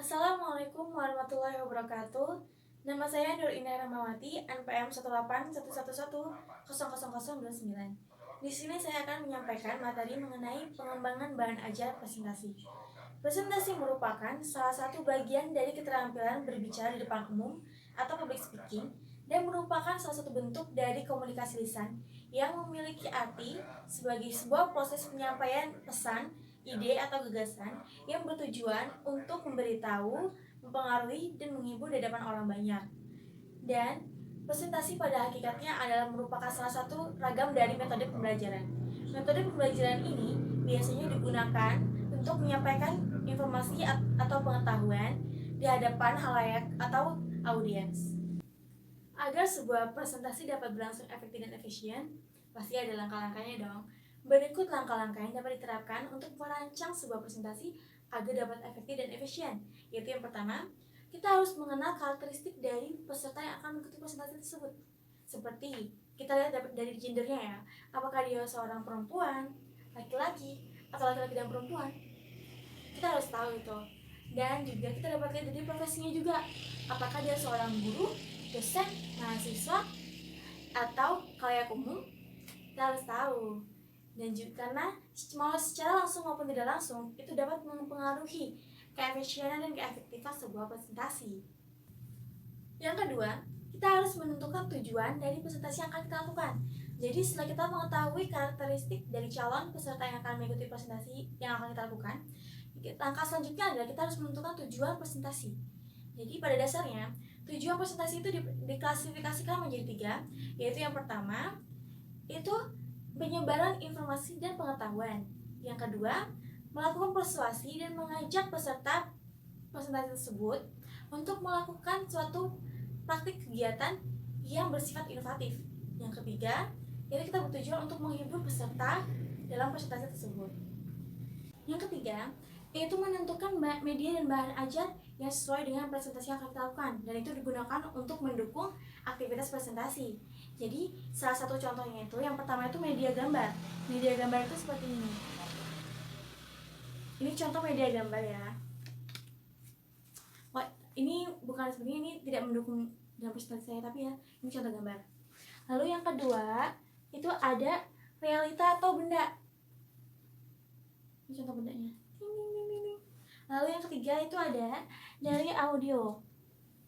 Assalamualaikum warahmatullahi wabarakatuh. Nama saya Nur Indah Rahmawati, NPM 18111000029. Di sini saya akan menyampaikan materi mengenai pengembangan bahan ajar presentasi. Presentasi merupakan salah satu bagian dari keterampilan berbicara di depan umum atau public speaking dan merupakan salah satu bentuk dari komunikasi lisan yang memiliki arti sebagai sebuah proses penyampaian pesan, ide atau gagasan yang bertujuan untuk memberitahu, mempengaruhi, dan menghibur di hadapan orang banyak. Dan presentasi pada hakikatnya adalah merupakan salah satu ragam dari metode pembelajaran. Metode pembelajaran ini biasanya digunakan untuk menyampaikan informasi atau pengetahuan di hadapan halayak atau audiens. Agar sebuah presentasi dapat berlangsung efektif dan efisien, pasti ada langkah-langkahnya dong. Berikut langkah-langkah yang dapat diterapkan untuk merancang sebuah presentasi agar dapat efektif dan efisien. Yaitu yang pertama, kita harus mengenal karakteristik dari peserta yang akan mengikuti presentasi tersebut. Seperti kita lihat dari gendernya ya, apakah dia seorang perempuan, laki-laki, atau laki-laki dan perempuan. Kita harus tahu itu. Dan juga kita dapat lihat dari profesinya juga, apakah dia seorang guru, dosen, mahasiswa, atau khalayak umum. Kita harus tahu. Dan juga karena mau secara langsung maupun tidak langsung, itu dapat mempengaruhi keefisienan dan keefektifan sebuah presentasi. Yang kedua, kita harus menentukan tujuan dari presentasi yang akan kita lakukan. Jadi setelah kita mengetahui karakteristik dari calon peserta yang akan mengikuti presentasi yang akan kita lakukan, langkah selanjutnya adalah kita harus menentukan tujuan presentasi. Jadi pada dasarnya, tujuan presentasi itu diklasifikasikan menjadi 3, yaitu yang pertama, itu penyebaran informasi dan pengetahuan. Yang kedua, melakukan persuasi dan mengajak peserta presentasi tersebut untuk melakukan suatu praktik kegiatan yang bersifat inovatif. Yang ketiga, yaitu kita bertujuan untuk menghibur peserta dalam presentasi tersebut. Yang ketiga, yaitu menentukan media dan bahan ajar yang sesuai dengan presentasi yang akan kita lakukan, dan itu digunakan untuk mendukung aktivitas presentasi. Jadi salah satu contohnya itu yang pertama itu media gambar. Media gambar itu seperti ini. Ini contoh media gambar ya. Wah, ini bukan sebenarnya ini tidak mendukung dalam presentasi saya, tapi ya ini contoh gambar. Lalu yang kedua itu ada realita atau benda. Ini contoh bendanya. Lalu yang ketiga itu ada dari audio,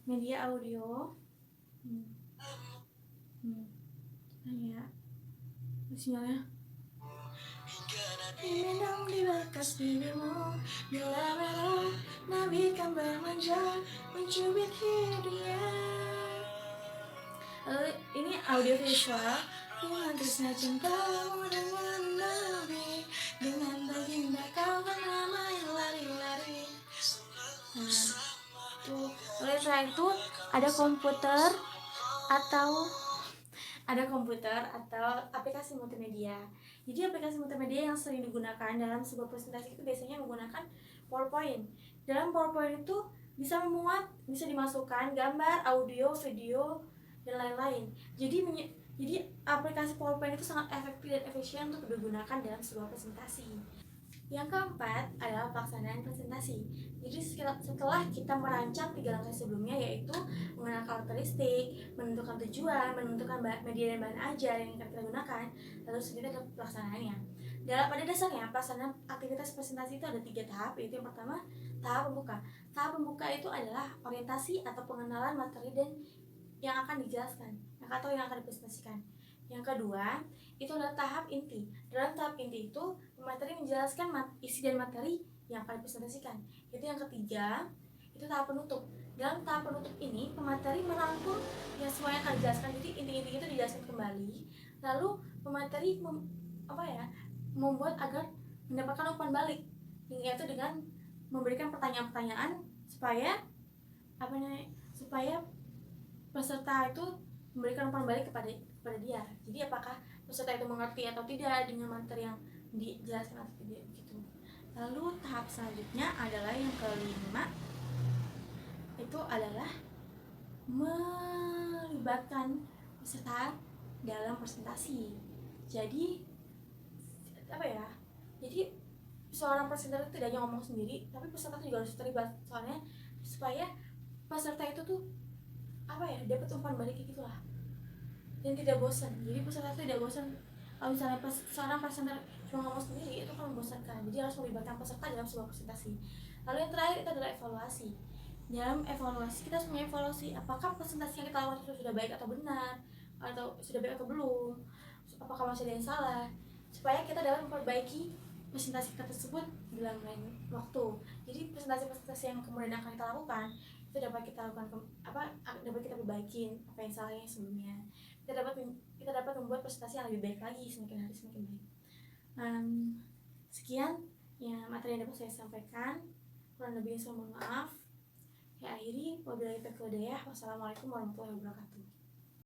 media audio. Ya, sinyalnya. Minum di bekas bibirmu, bila malam nabi kan bermanja mencubit hidungnya. Lalu ini audio visual. Dengan tresna cintamu dengan nabi, dengan baginda kau kan ramai lari-lari. Nah, tuh. Lalu setelah itu ada komputer atau aplikasi multimedia. Jadi aplikasi multimedia yang sering digunakan dalam sebuah presentasi itu biasanya menggunakan PowerPoint. Dalam PowerPoint itu bisa dimasukkan gambar, audio, video, dan lain-lain. Jadi aplikasi PowerPoint itu sangat efektif dan efisien untuk digunakan dalam sebuah presentasi. Yang keempat adalah pelaksanaan presentasi. Jadi setelah kita merancang 3 langkah sebelumnya, yaitu mengenal karakteristik, menentukan tujuan, menentukan media dan bahan ajar yang akan kita gunakan, lalu selanjutnya ke pelaksanaannya. Pada dasarnya pelaksanaan aktivitas presentasi itu ada 3 tahap, yaitu yang pertama tahap pembuka. Tahap pembuka itu adalah orientasi atau pengenalan materi dan yang akan dijelaskan atau yang akan dipresentasikan. Yang kedua itu adalah tahap inti. Dalam tahap inti itu materi menjelaskan isi dan materi yang akan dipresentasikan. Itu yang ketiga, itu tahap penutup. Dalam tahap penutup ini pemateri merangkum yang semuanya akan dijelaskan. Jadi inti-inti itu dijelaskan kembali. Lalu pemateri membuat agar mendapatkan umpan balik, yaitu dengan memberikan pertanyaan-pertanyaan supaya peserta itu memberikan umpan balik kepada dia. Jadi apakah peserta itu mengerti atau tidak dengan materi yang dijelaskan atau tidak gitu. Lalu tahap selanjutnya adalah yang kelima, itu adalah melibatkan peserta dalam presentasi. Jadi seorang presenter itu tidak hanya ngomong sendiri, tapi peserta juga harus terlibat. Soalnya supaya peserta itu tuh dapat umpan balik gitulah dan tidak bosan. Jadi peserta itu tidak bosan. Kalau misalnya seorang presenter cuma ngomong sendiri itu kan membosankan, jadi harus melibatkan peserta dalam sebuah presentasi. Lalu yang terakhir itu adalah evaluasi. Dalam evaluasi kita harus mengevaluasi apakah presentasi yang kita lakukan itu sudah baik atau benar, atau sudah baik atau belum, apakah masih ada yang salah, supaya kita dapat memperbaiki presentasi kita tersebut dalam lain waktu. Jadi presentasi-presentasi yang kemudian akan kita lakukan itu dapat kita lakukan dapat kita perbaikin apa yang salahnya sebelumnya. Kita dapat membuat presentasi yang lebih baik lagi, semakin hari semakin baik. Sekian ya materi yang dapat saya sampaikan, kurang lebihnya saya mohon maaf. Ya akhiri, wabillahi taufiq wal hidayah. Wassalamualaikum warahmatullahi wabarakatuh.